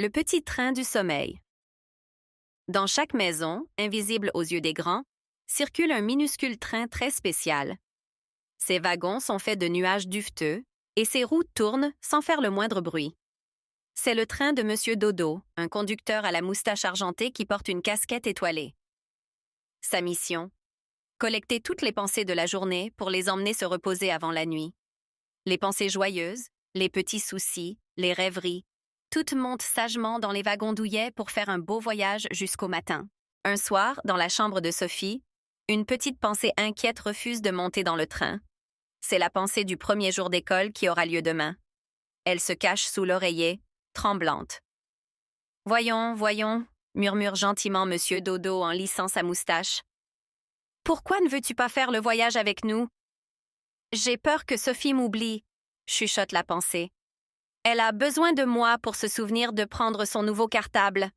Le petit train du sommeil. Dans chaque maison, invisible aux yeux des grands, circule un minuscule train très spécial. Ses wagons sont faits de nuages duveteux et ses roues tournent sans faire le moindre bruit. C'est le train de Monsieur Dodo, un conducteur à la moustache argentée qui porte une casquette étoilée. Sa mission: collecter toutes les pensées de la journée pour les emmener se reposer avant la nuit. Les pensées joyeuses, les petits soucis, les rêveries, toutes montent sagement dans les wagons douillets pour faire un beau voyage jusqu'au matin. Un soir, dans la chambre de Sophie, une petite pensée inquiète refuse de monter dans le train. C'est la pensée du premier jour d'école qui aura lieu demain. Elle se cache sous l'oreiller, tremblante. « Voyons, voyons », murmure gentiment Monsieur Dodo en lissant sa moustache. « Pourquoi ne veux-tu pas faire le voyage avec nous ?»« J'ai peur que Sophie m'oublie », chuchote la pensée. Elle a besoin de moi pour se souvenir de prendre son nouveau cartable.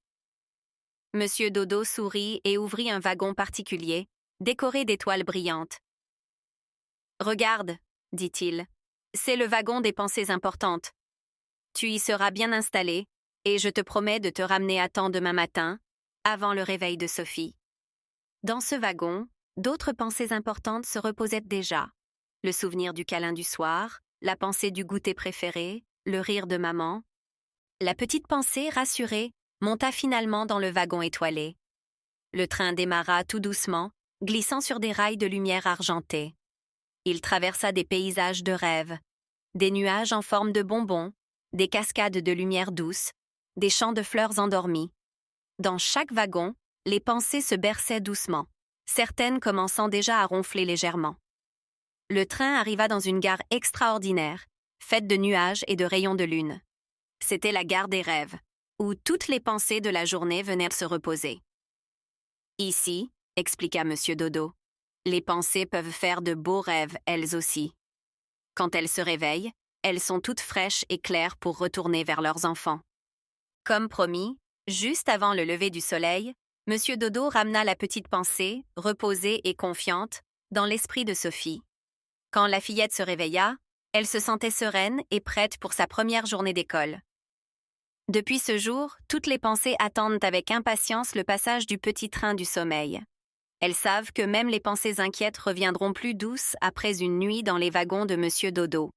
Monsieur Dodo sourit et ouvrit un wagon particulier, décoré d'étoiles brillantes. Regarde, dit-il, c'est le wagon des pensées importantes. Tu y seras bien installé et je te promets de te ramener à temps demain matin, avant le réveil de Sophie. Dans ce wagon, d'autres pensées importantes se reposaient déjà. Le souvenir du câlin du soir, la pensée du goûter préféré, le rire de maman. La petite pensée, rassurée, monta finalement dans le wagon étoilé. Le train démarra tout doucement, glissant sur des rails de lumière argentée. Il traversa des paysages de rêve, des nuages en forme de bonbons, des cascades de lumière douce, des champs de fleurs endormies. Dans chaque wagon, les pensées se berçaient doucement, certaines commençant déjà à ronfler légèrement. Le train arriva dans une gare extraordinaire, faite de nuages et de rayons de lune. C'était la gare des rêves, où toutes les pensées de la journée venaient se reposer. Ici, expliqua Monsieur Dodo, les pensées peuvent faire de beaux rêves, elles aussi. Quand elles se réveillent, elles sont toutes fraîches et claires pour retourner vers leurs enfants. Comme promis, juste avant le lever du soleil, Monsieur Dodo ramena la petite pensée, reposée et confiante, dans l'esprit de Sophie. Quand la fillette se réveilla, elle se sentait sereine et prête pour sa première journée d'école. Depuis ce jour, toutes les pensées attendent avec impatience le passage du petit train du sommeil. Elles savent que même les pensées inquiètes reviendront plus douces après une nuit dans les wagons de Monsieur Dodo.